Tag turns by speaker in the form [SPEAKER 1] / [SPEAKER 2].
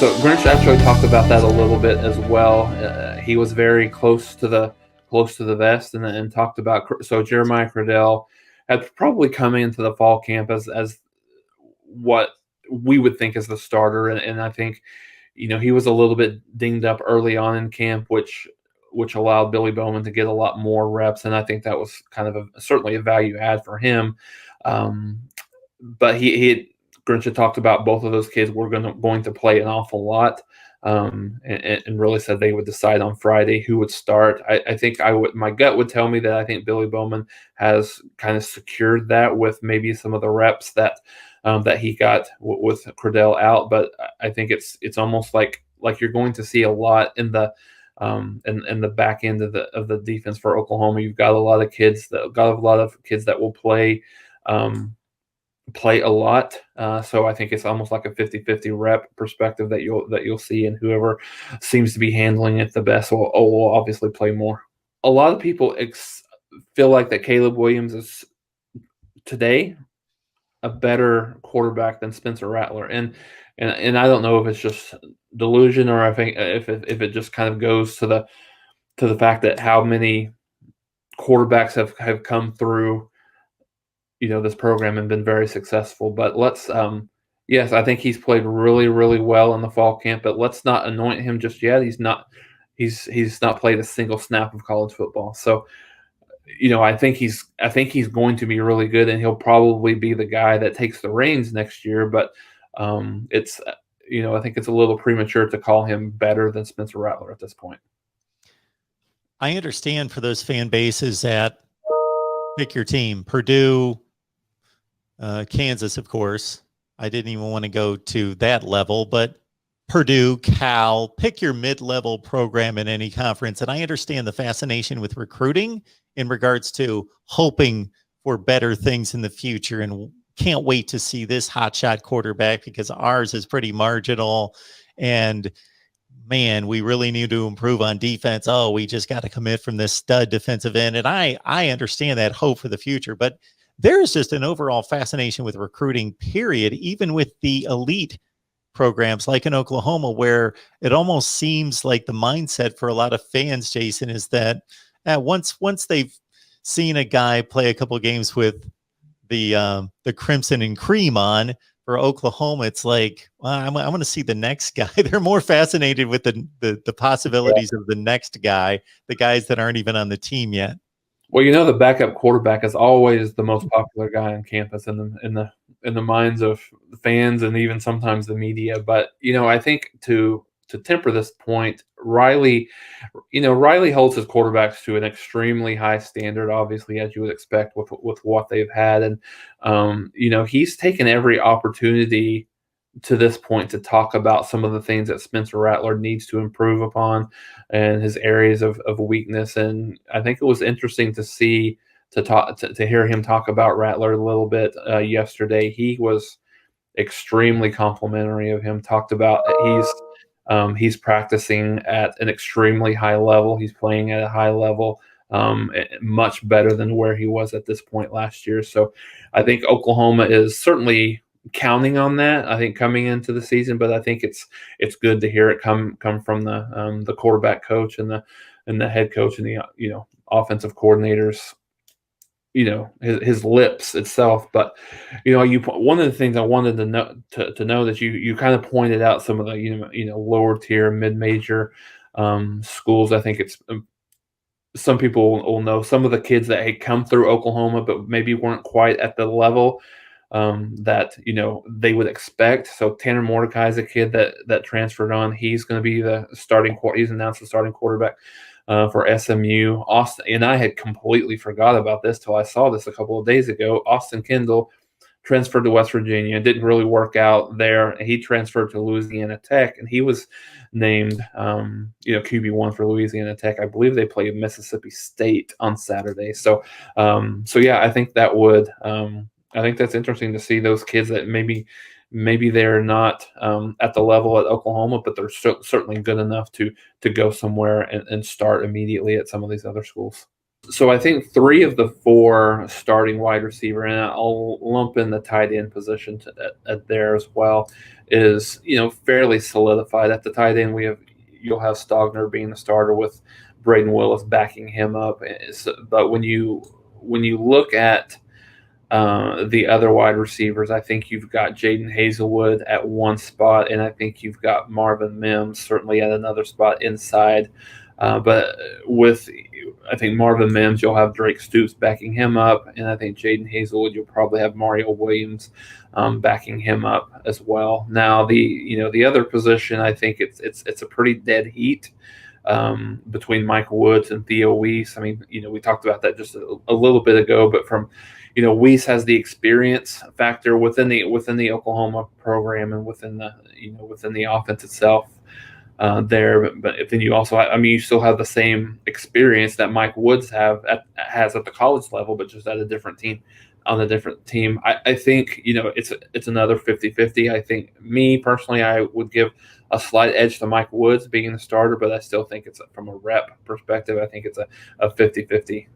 [SPEAKER 1] So Grinch actually talked about that a little bit as well. He was very close to the vest, and talked about so Jeremiah Cradell had probably come into the fall camp as what we would think is the starter, and I think he was a little bit dinged up early on in camp, which allowed Billy Bowman to get a lot more reps, and I think that was kind of certainly a value add for him. Um, but Grinch had talked about both of those kids were going to play an awful lot, and really said they would decide on Friday who would start. I think my gut would tell me that I think Billy Bowman has kind of secured that with maybe some of the reps that he got with Cradell out, but I think it's almost like you're going to see a lot in the in the back end of the defense for Oklahoma. You've got a lot of kids that will play a lot. So I think it's almost like a 50-50 rep perspective that you'll see, and whoever seems to be handling it the best will obviously play more. A lot of people feel like that Caleb Williams is today a better quarterback than Spencer Rattler, and I don't know if it's just delusion or I think if it just kind of goes to the fact that how many quarterbacks have come through this program and been very successful. But yes, I think he's played really, really well in the fall camp, but let's not anoint him just yet. He's not played a single snap of college football. So, I think he's going to be really good, and he'll probably be the guy that takes the reins next year. But it's I think it's a little premature to call him better than Spencer Rattler at this point.
[SPEAKER 2] I understand for those fan bases that pick your team, Purdue, Kansas, of course. I didn't even want to go to that level, but Purdue, Cal, pick your mid-level program in any conference. And I understand the fascination with recruiting in regards to hoping for better things in the future, and can't wait to see this hotshot quarterback because ours is pretty marginal. And man, we really need to improve on defense. Oh, we just got to commit from this stud defensive end. And I understand that hope for the future, but there's just an overall fascination with recruiting, period, even with the elite programs like in Oklahoma, where it almost seems like the mindset for a lot of fans, Jason, is that once they've seen a guy play a couple of games with the Crimson and Cream on for Oklahoma, it's like, well, I'm going to see the next guy. They're more fascinated with the possibilities of the next guy, the guys that aren't even on the team yet.
[SPEAKER 1] Well, the backup quarterback is always the most popular guy on campus in the minds of the fans and even sometimes the media. But I think to temper this point, Riley holds his quarterbacks to an extremely high standard, obviously, as you would expect with what they've had, and he's taken every opportunity to this point to talk about some of the things that Spencer Rattler needs to improve upon and his areas of weakness. And I think it was interesting to hear him talk about Rattler a little bit yesterday. He was extremely complimentary of him, talked about he's practicing at an extremely high level. He's playing at a high level, much better than where he was at this point last year. So I think Oklahoma is certainly counting on that, I think, coming into the season, but I think it's good to hear it come from the quarterback coach and the head coach and the offensive coordinators, his lips itself. But one of the things I wanted to know that you kind of pointed out some of the lower tier mid-major schools. I think it's some people will know some of the kids that had come through Oklahoma but maybe weren't quite at the level that they would expect. So Tanner Mordecai is a kid that transferred on. He's going to be the starting. He's announced the starting quarterback for SMU. Austin, and I had completely forgot about this till I saw this a couple of days ago. Austin Kendall transferred to West Virginia. It didn't really work out there. He transferred to Louisiana Tech, and he was named QB1 for Louisiana Tech. I believe they play Mississippi State on Saturday. So yeah, I think that would. I think that's interesting to see those kids that maybe they're not at the level at Oklahoma, but they're certainly good enough to go somewhere and start immediately at some of these other schools. So I think 3 of the 4 starting wide receiver, and I'll lump in the tight end position at there as well, is, fairly solidified. At the tight end, you'll have Stogner being the starter with Braden Willis backing him up. But when you look at the other wide receivers, I think you've got Jaden Hazelwood at one spot, and I think you've got Marvin Mims certainly at another spot inside. But with, I think Marvin Mims, you'll have Drake Stoops backing him up, and I think Jaden Hazelwood, you'll probably have Mario Williams backing him up as well. Now the other position, I think it's a pretty dead heat between Mike Woods and Theo Weiss. I mean, we talked about that just a little bit ago, but Weiss has the experience factor within the Oklahoma program and within the offense itself there. But then you also, you still have the same experience that Mike Woods has at the college level, but just at a different team. On a different team, I think it's another 50-50. I think, me personally, I would give a slight edge to Mike Woods being the starter, but I still think it's from a rep perspective. I think it's a 50-50